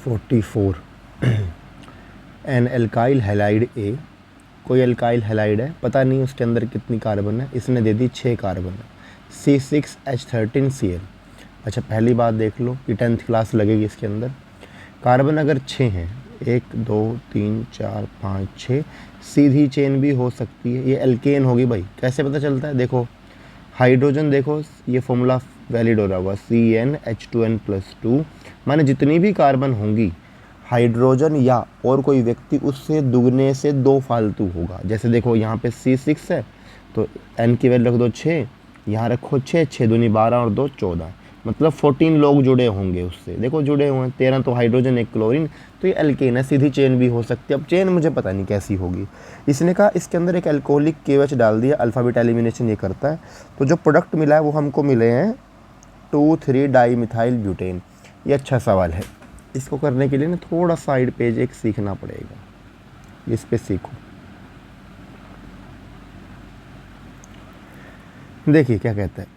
44 N alkyl halide ए, कोई alkyl halide है, पता नहीं उसके अंदर कितनी कार्बन है, इसने दे दी 6 कार्बन है, C6H13Cl। अच्छा पहली बात देख लो कि 10th क्लास लगेगी इसके अंदर। कार्बन अगर 6 हैं, 1 2 3 4 5 6, सीधी चेन भी हो सकती है, ये एल्केन होगी भाई। कैसे पता चलता है, देखो हाइड्रोजन, देखो ये फॉर्मूला वैलिड हो रहा होगा, CnH2n+2, माने जितनी भी कार्बन होंगी हाइड्रोजन या और कोई व्यक्ति उससे दुगने से 2 फालतू होगा। जैसे देखो यहाँ पे C6 है तो n की वैल्यू रख दो 6, यहाँ रखो 6, 6 दूनी 12 और 2 14, मतलब 14 लोग जुड़े होंगे उससे। देखो जुड़े हुए हैं, 13 तो हाइड्रोजन 1 क्लोरीन, तो ये एल्केन है, सीधी चेन भी हो सकती है। अब चेन मुझे पता नहीं कैसी होगी। इसने कहा इसके अंदर एक अल्कोहलिक KOH डाल दिया, अल्फा बीटा एलिमिनेशन ये करता है, तो जो प्रोडक्ट मिला है वो हमको मिले हैं 2,3 डाईमिथाइल ब्यूटेन। ये अच्छा सवाल है। इसको करने के लिए ना थोड़ा साइड पेज एक सीखना पड़ेगा, इस पे सीखो। देखिए क्या कहता है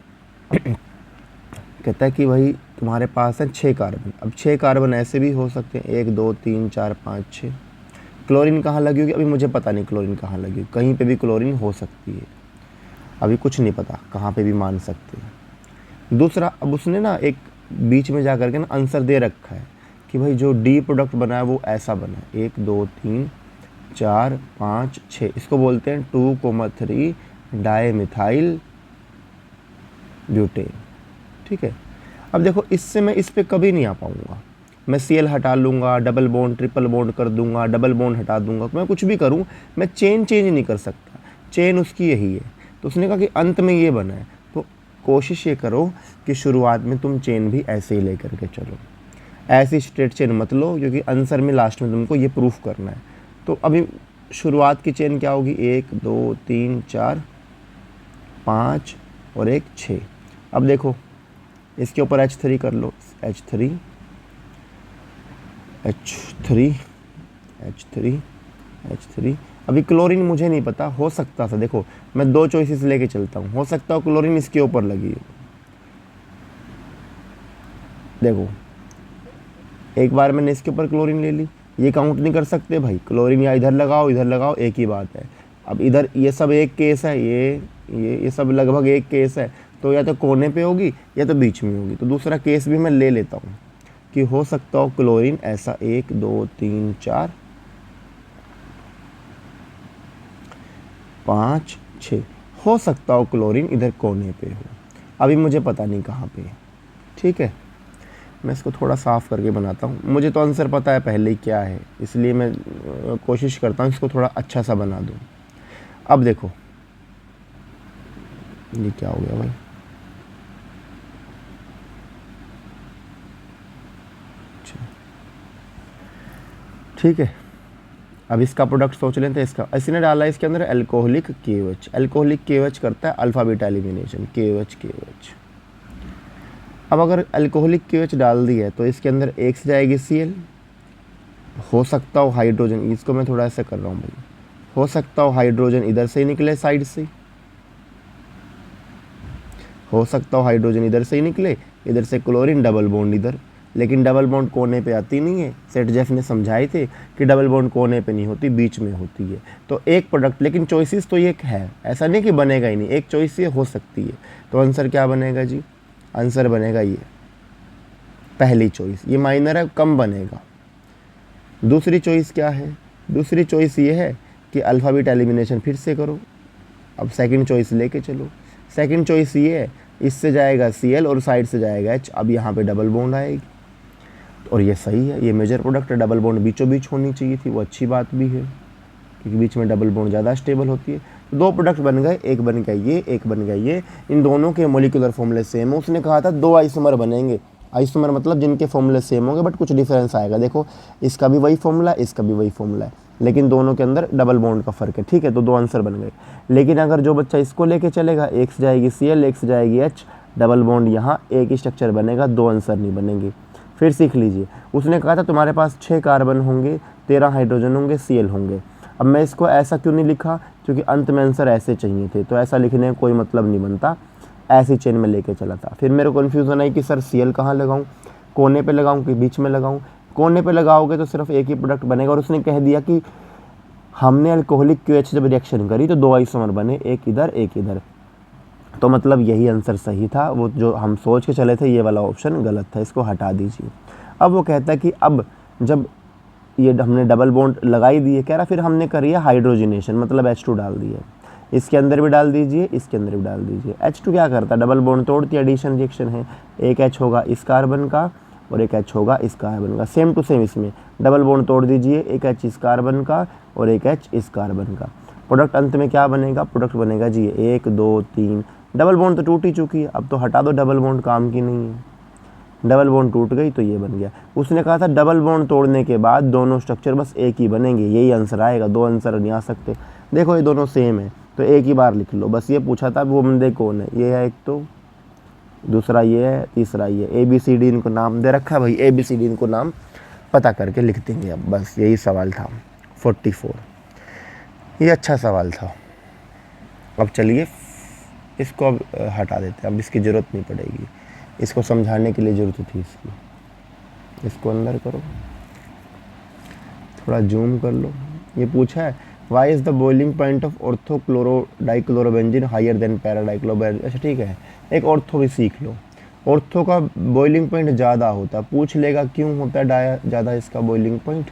कहता है कि भाई तुम्हारे पास है 6 कार्बन। अब 6 कार्बन ऐसे भी हो सकते हैं, 1 2 3 4 5 6। क्लोरीन कहाँ लगी होगी अभी मुझे पता नहीं, क्लोरीन कहाँ लगी होगी, कहीं पे भी क्लोरीन हो सकती है, अभी कुछ नहीं पता, कहाँ पे भी मान सकते हैं। दूसरा, अब उसने ना एक बीच में जा करके ना आंसर दे रखा है कि भाई जो डी प्रोडक्ट बना है वो ऐसा बना है, 1 2 3 4 5 6, इसको बोलते हैं 2,3 डाईमिथाइल ब्यूटेन। ठीक है, अब देखो इससे मैं इस पे कभी नहीं आ पाऊँगा, मैं Cl हटा लूँगा, डबल बॉन्ड ट्रिपल बॉन्ड कर दूँगा, डबल बॉन्ड हटा दूँगा, मैं कुछ भी करूँ, मैं चेन चेंज नहीं कर सकता, चेन उसकी यही है। तो उसने कहा कि अंत में ये बना है, तो कोशिश ये करो कि शुरुआत में तुम चेन भी ऐसे ही लेकर के चलो, ऐसी स्ट्रेट चेन मत लो, क्योंकि आंसर में लास्ट में तुमको ये प्रूफ करना है। तो अभी शुरुआत की चेन क्या होगी, 1 2 3 4 5 और 1 6। अब देखो इसके ऊपर H3 कर लो, H3 H3 H3 H3। अभी क्लोरीन मुझे नहीं पता, हो सकता था, देखो मैं 2 चॉइसेस लेके चलता हूँ, हो सकता है क्लोरीन इसके ऊपर लगी हो। देखो एक बार मैंने इसके ऊपर क्लोरीन ले ली, ये काउंट नहीं कर सकते भाई, क्लोरीन या इधर लगाओ, एक ही बात है। अब इधर ये सब एक केस है, ये सब लगभग एक केस है, तो या तो कोने पे होगी या तो बीच में होगी। तो दूसरा केस भी मैं ले लेता हूँ कि हो सकता हो क्लोरीन ऐसा 1 2 3 4 5 6, हो सकता हो क्लोरीन इधर कोने पे हो, अभी मुझे पता नहीं कहाँ पे है। ठीक है, मैं इसको थोड़ा साफ़ करके बनाता हूँ, मुझे तो आंसर पता है पहले ही क्या है, इसलिए मैं कोशिश करता हूँ इसको थोड़ा अच्छा सा बना दूँ। अब देखो ये क्या हो गया भाई, ठीक है। अब इसका प्रोडक्ट सोच लेते हैं। इसका इसने डाला है इसके अंदर अल्कोहलिक KOH, अल्कोहलिक KOH करता है अल्फा बीटा एलिमिनेशन, KOH। अब अगर अल्कोहलिक KOH डाल दी है तो इसके अंदर एक से जाएगी Cl, हो सकता हो हाइड्रोजन, इसको मैं थोड़ा ऐसे कर रहा हूँ भाई, हो सकता हो हाइड्रोजन इधर से ही निकले साइड से, हो सकता हो हाइड्रोजन इधर से ही निकले, इधर से क्लोरीन डबल बॉन्ड इधर, लेकिन डबल बॉन्ड कोने पे आती नहीं है। सेट जेफ ने समझाए थे कि डबल बॉन्ड कोने पे नहीं होती, बीच में होती है। तो एक प्रोडक्ट, लेकिन चॉइसेस तो ये है, ऐसा नहीं कि बनेगा ही नहीं, एक चॉइस ये हो सकती है। तो आंसर क्या बनेगा जी, आंसर बनेगा ये पहली चॉइस, ये माइनर है, कम बनेगा। दूसरी चॉइस क्या है, दूसरी चॉइस ये है कि अल्फा बीटा एलिमिनेशन फिर से करो। अब सेकंड चॉइस लेके चलो, सेकंड चॉइस ये है, इससे जाएगा Cl और साइड से जाएगा H, अब यहाँ पे डबल बॉन्ड आएगी और ये सही है, ये मेजर प्रोडक्ट है, डबल बॉन्ड बीचों बीच होनी चाहिए थी, वो अच्छी बात भी है क्योंकि बीच में डबल बॉन्ड ज़्यादा स्टेबल होती है। तो 2 प्रोडक्ट बन गए, एक बन गया ये, एक बन गया ये, इन दोनों के मोलिकुलर फॉर्मूले सेम है। उसने कहा था 2 आइसोमर बनेंगे, आइसोमर मतलब जिनके फॉर्मूले सेम होंगे बट कुछ डिफरेंस आएगा। देखो इसका भी वही फॉर्मूला, इसका भी वही फॉर्मूला है, लेकिन दोनों के अंदर डबल बॉन्ड का फ़र्क है। ठीक है, तो 2 आंसर बन गए। लेकिन अगर जो बच्चा इसको लेके चलेगा, एक से जाएगी Cl, एक से जाएगी H, डबल बॉन्ड यहाँ, एक ही स्ट्रक्चर बनेगा, 2 आंसर नहीं बनेंगे। फिर सीख लीजिए, उसने कहा था तुम्हारे पास 6 कार्बन होंगे, 13 हाइड्रोजन होंगे, Cl होंगे। अब मैं इसको ऐसा क्यों नहीं लिखा, क्योंकि अंत में आंसर ऐसे चाहिए थे, तो ऐसा लिखने का कोई मतलब नहीं बनता, ऐसी चेन में लेके चला था। फिर मेरे को कन्फ्यूज़न आई कि सर Cl कहाँ लगाऊँ, कोने पे लगाऊँ कि बीच में लगाऊँ। कोने पे लगाओगे तो सिर्फ एक ही प्रोडक्ट बनेगा। और उसने कह दिया कि हमने अल्कोहलिक QH जब रिएक्शन करी तो 2 आइसोमर बने, एक इधर एक इधर। तो मतलब यही आंसर सही था, वो जो हम सोच के चले थे ये वाला ऑप्शन गलत था, इसको हटा दीजिए। अब वो कहता है कि अब जब ये हमने डबल बॉन्ड लगाई दिए, कह रहा फिर हमने करी है हाइड्रोजनेशन, मतलब H2 डाल दिए, इसके अंदर भी डाल दीजिए, इसके अंदर भी डाल दीजिए। H2 क्या करता है, डबल बॉन्ड तोड़ती है, एडिशन रिएक्शन है। एक H होगा इस कार्बन का और एक H होगा इस कार्बन का, सेम टू सेम इसमें डबल बॉन्ड तोड़ दीजिए, एक H इस कार्बन का और एक H इस कार्बन का। प्रोडक्ट अंत में क्या बनेगा, प्रोडक्ट बनेगा जी 1 2 3। डबल बॉन्ड तो टूट ही चुकी है, अब तो हटा दो, डबल बॉन्ड काम की नहीं है। डबल बॉन्ड टूट गई तो ये बन गया। उसने कहा था डबल बॉन्ड तोड़ने के बाद दोनों स्ट्रक्चर बस एक ही बनेंगे, यही आंसर आएगा, दो आंसर नहीं आ सकते। देखो ये दोनों सेम है तो एक ही बार लिख लो, बस ये पूछा था वो बंदे कौन है, ये है एक, तो दूसरा ये है, तीसरा ये। ABCD इनको नाम दे रखा है भाई, ABCD इनको नाम पता करके लिख देंगे। अब बस यही सवाल था 44, ये अच्छा सवाल था। अब चलिए इसको अब हटा देते हैं, अब इसकी ज़रूरत नहीं पड़ेगी, इसको समझाने के लिए ज़रूरत थी इसकी। इसको अंदर करो, थोड़ा जूम कर लो। ये पूछा है why is the boiling point of ortho chloro dichlorobenzene higher than para dichlorobenzene. अच्छा ठीक है, एक ऑर्थो भी सीख लो। ऑर्थो का बॉइलिंग पॉइंट ज़्यादा होता है, पूछ लेगा क्यों होता है ज़्यादा इसका बॉइलिंग पॉइंट।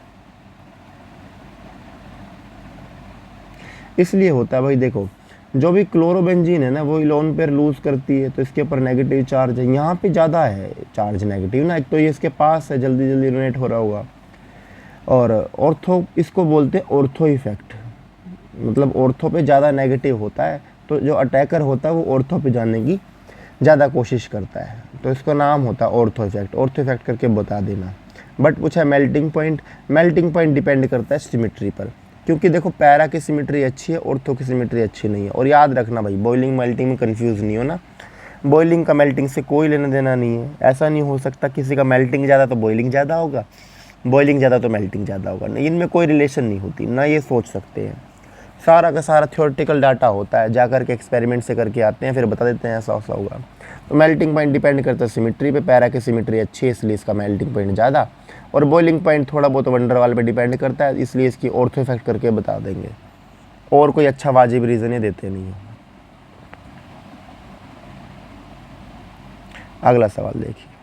इसलिए होता है भाई, देखो जो भी क्लोरोबेंजीन है ना वो लोन पेयर लूज करती है तो इसके ऊपर नेगेटिव चार्ज है, यहाँ पे ज़्यादा है चार्ज नेगेटिव ना, एक तो ये इसके पास है, जल्दी जल्दी डोनेट हो रहा होगा। और ऑर्थो इसको बोलते हैं ऑर्थो इफेक्ट, मतलब ऑर्थो पे ज़्यादा नेगेटिव होता है तो जो अटैकर होता है वो ऑर्थो पे जाने की ज़्यादा कोशिश करता है, तो इसका नाम होता है ऑर्थो इफेक्ट। ऑर्थो इफेक्ट करके बता देना। बट पूछा है melting point, melting point depend करता है सिमेट्री पर, क्योंकि देखो पैरा की सिमेट्री अच्छी है, ऑर्थो की सिमेट्री अच्छी नहीं है। और याद रखना भाई, बॉइलिंग मेल्टिंग में कंफ्यूज नहीं हो ना, बॉइलिंग का मेल्टिंग से कोई लेना देना नहीं है। ऐसा नहीं हो सकता किसी का मेल्टिंग ज़्यादा तो बॉइलिंग ज़्यादा होगा, बॉइलिंग ज़्यादा तो मेल्टिंग ज़्यादा होगा, नहीं, इनमें कोई रिलेशन नहीं होती ना, ये सोच सकते हैं। सारा का सारा थ्योरेटिकल डाटा होता है, जा करके एक्सपेरिमेंट से करके आते हैं फिर बता देते हैं ऐसा ऐसा होगा। तो मेल्टिंग पॉइंट डिपेंड करता है सिमेट्री पे, पैरा की सिमेट्री अच्छी है इसलिए इसका मेल्टिंग पॉइंट ज़्यादा, और बॉइलिंग पॉइंट थोड़ा बहुत वंडरवाल पे डिपेंड करता है इसलिए इसकी ऑर्थो इफेक्ट करके बता देंगे, और कोई अच्छा वाजिब रीज़न ये देते नहीं है। अगला सवाल देखिए,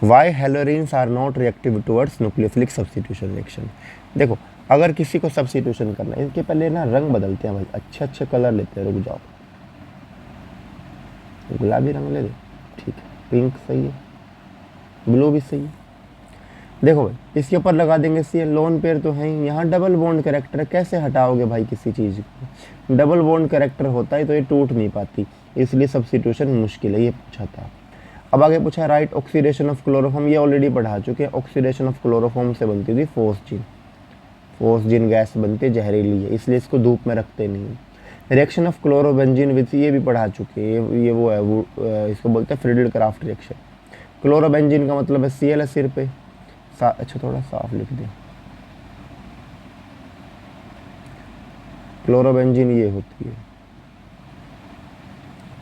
why haloarenes are not reactive towards nucleophilic substitution reaction. देखो अगर किसी को सब्स्टिट्यूशन करना है, इसके पहले ना रंग बदलते हैं भाई, अच्छे अच्छे कलर लेते हैं। रुक जाओ, गुलाबी रंग ले लो, ठीक है, पिंक सही है, ब्लू भी सही है। देखो भाई इसके ऊपर लगा देंगे सी, लोन पेयर तो है ही, यहाँ डबल बॉन्ड कैरेक्टर कैसे हटाओगे भाई किसी चीज़ को, डबल बॉन्ड कैरेक्टर होता है तो ये टूट नहीं पाती, इसलिए सब्स्टिट्यूशन मुश्किल है, ये पूछा था। अब आगे पूछा राइट ऑक्सीडेशन ऑफ क्लोरोफॉर्म, ये ऑलरेडी पढ़ा चुके हैं। ऑक्सीडेशन ऑफ क्लोरोफॉर्म से बनती थी फोस्जिन, फोस्जिन गैस बनती है, जहरीली है इसलिए इसको धूप में रखते नहीं। रिएक्शन ऑफ क्लोरोबेंजीन विथ, ये भी पढ़ा चुके हैं, ये वो है, वो इसको बोलते हैं फ्रिडल क्राफ्ट रिएक्शन। क्लोरोबेंजीन का मतलब है Cl है सिर पे, अच्छा थोड़ा साफ लिख दें, क्लोरोबेंजीन ये होती है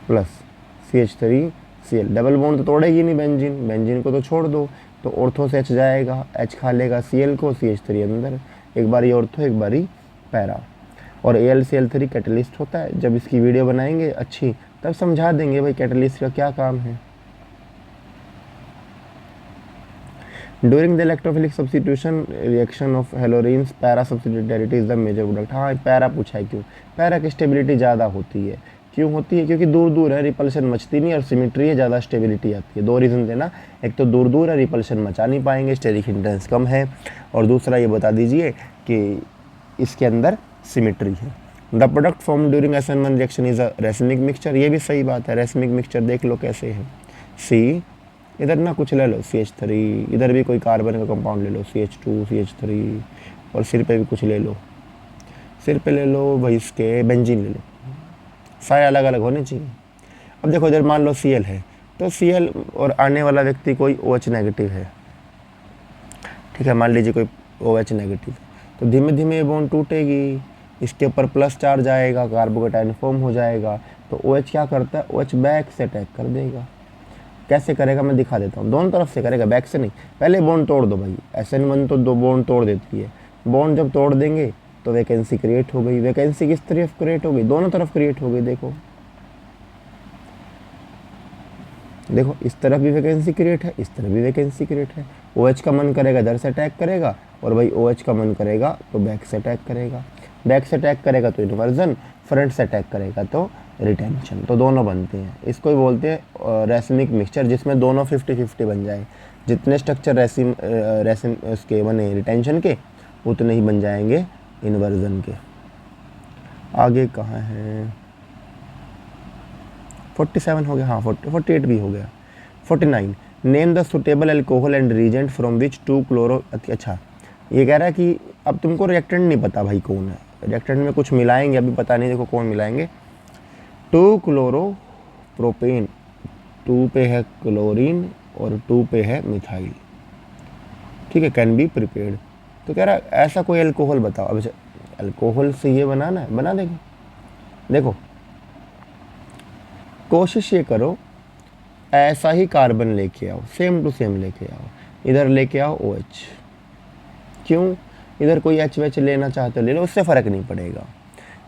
प्लस CH3Cl, डबल बॉन्ड तो तोड़ेगी नहीं बेंजीन, बेंजीन को तो छोड़ दो, तो ऑर्थो से H जाएगा, H खा लेगा Cl को, CH3 अंदर, एक बारी ऑर्थो एक बारी पैरा। और AlCl3 कैटलिस्ट होता है, जब इसकी वीडियो बनाएंगे अच्छी तब समझा देंगे भाई कैटलिस्ट का क्या काम है। During the electrophilic substitution reaction of haloarenes para substituted is the major product. हाँ पैरा पूछा है क्यों, पैरा की स्टेबिलिटी ज़्यादा होती है, क्यों होती है, क्योंकि दूर दूर है, रिपल्शन मचती नहीं, और सिमेट्री है, ज़्यादा स्टेबिलिटी आती है। दो रीज़न देना, एक तो दूर दूर है, रिपल्शन मचा नहीं पाएंगे, स्टेरिक हिंड्रेंस कम है, और दूसरा ये बता दीजिए कि इसके अंदर सिमेट्री है। The product form during SN1 reaction is a racemic mixture, ये भी सही बात है, रेसमिक मिक्सचर देख लो कैसे है। सी इधर ना कुछ ले लो CH3, इधर भी कोई कार्बन का कंपाउंड ले लो CH2 CH3, और सिर पे भी कुछ ले लो, सिर पे ले लो भाई इसके बेंजीन ले लो, सारे अलग अलग होने चाहिए। अब देखो इधर मान लो Cl है तो Cl और आने वाला व्यक्ति कोई OH नेगेटिव है, ठीक है, मान लीजिए कोई OH नेगेटिव, तो धीमे धीमे ये बॉन्ड टूटेगी, इसके ऊपर प्लस चार्ज आएगा, कार्बोकेटाइन फॉर्म हो जाएगा, तो OH क्या करता है, OH बैक से अटैक कर देगा, कैसे करेगा मैं दिखा देता हूँ, दोनों तरफ से करेगा, बैक से नहीं। पहले बॉन्ड तोड़ दो भाई, SN1 तो 2 बॉन्ड तोड़ देती है। बॉन्ड जब तोड़ देंगे तो वैकेंसी क्रिएट हो गई। वैकेंसी किस तरफ क्रिएट हो गई? दोनों तरफ क्रिएट हो गई। देखो देखो, इस तरफ भी वैकेंसी क्रिएट है, इस तरफ भी वैकेंसी क्रिएट है। OH का मन करेगा इधर से अटैक करेगा, और भाई OH का मन करेगा तो बैक से अटैक करेगा। बैक से अटैक करेगा तो इन्वर्जन, फ्रंट से अटैक करेगा तो रिटेंशन। तो दोनों बनते हैं। इसको ही बोलते हैं रेसिमिक मिक्सचर, जिसमें दोनों 50-50 बन जाए। जितने स्ट्रक्चर रेसिम उसके बने रिटेंशन के, उतने ही बन जाएंगे इन्वर्जन के। आगे कहाँ है? 47 हो गया, हाँ 48 भी हो गया। 49, name the suitable alcohol and reagent from which 2 chloro. अच्छा, ये कह रहा है कि अब तुमको रिएक्टेंट नहीं पता भाई कौन है, रिएक्टेंट में कुछ मिलाएंगे, अभी पता नहीं, देखो कौन मिलाएंगे। 2 क्लोरो प्रोपेन, 2 पे है क्लोरीन और 2 पे है मिथाइल, ठीक है, कैन बी प्रिपेयर्ड। तो कह रहा है ऐसा कोई अल्कोहल बताओ। अब अल्कोहल से ये बनाना है, बना देंगे। देखो कोशिश ये करो ऐसा ही कार्बन लेके आओ, सेम टू सेम लेके आओ। इधर लेके आओ OH, क्यों? इधर कोई HH लेना चाहते हो ले लो, उससे फ़र्क नहीं पड़ेगा।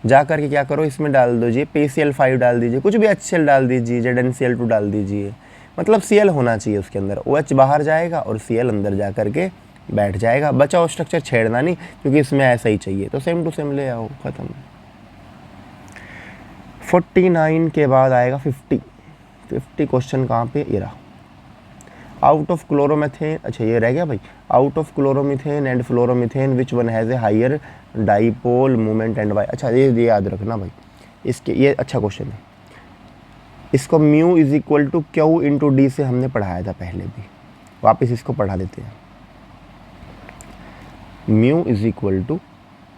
जा करके क्या करो, इसमें डाल दीजिए PCl5 डाल दीजिए, कुछ भी HCl डाल दीजिए, ZnCl2 डाल दीजिए, मतलब Cl होना चाहिए उसके अंदर। OH बाहर जाएगा और Cl अंदर जा करके बैठ जाएगा। बचा हुआ स्ट्रक्चर छेड़ना नहीं, क्योंकि इसमें ऐसा ही चाहिए, तो सेम टू सेम ले आओ, ख़त्म। 49 के बाद आएगा 50 क्वेश्चन कहाँ पे? ये रहा। आउट ऑफ क्लोरोमीथेन, अच्छा ये रह गया भाई। Out of chloromethane and fluoromethane which one has a higher dipole moment and why. अच्छा ये याद रखना भाई, इसके ये अच्छा क्वेश्चन है। इसको mu is equal to Q into D से हमने पढ़ाया था पहले भी, वापस इसको पढ़ा देते हैं। Mu is equal to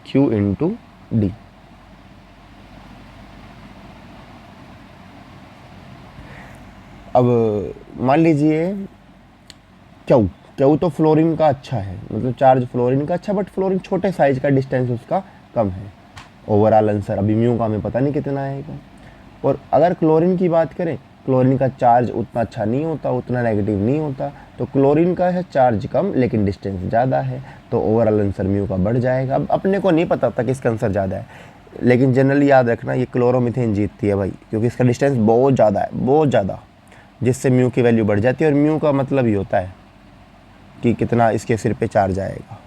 Q into D. अब मान लीजिए क्यू तो फ्लोरीन का अच्छा है, मतलब चार्ज फ्लोरीन का अच्छा, बट फ्लोरीन छोटे साइज का, डिस्टेंस उसका कम है। ओवरऑल आंसर अभी म्यू का हमें पता नहीं कितना आएगा। और अगर क्लोरीन की बात करें, क्लोरीन का चार्ज उतना अच्छा नहीं होता, उतना नेगेटिव नहीं होता, तो क्लोरीन का है चार्ज कम लेकिन डिस्टेंस ज़्यादा है, तो ओवरऑल आंसर म्यू का बढ़ जाएगा। अब अपने को नहीं पता था कि इसका आंसर ज़्यादा है, लेकिन जनरली याद रखना ये क्लोरोमीथेन जीतती है भाई, क्योंकि इसका डिस्टेंस बहुत ज़्यादा है, बहुत ज़्यादा, जिससे म्यू की वैल्यू बढ़ जाती है। और म्यू का मतलब ही होता है कि कितना इसके सिर पे चार्ज आएगा।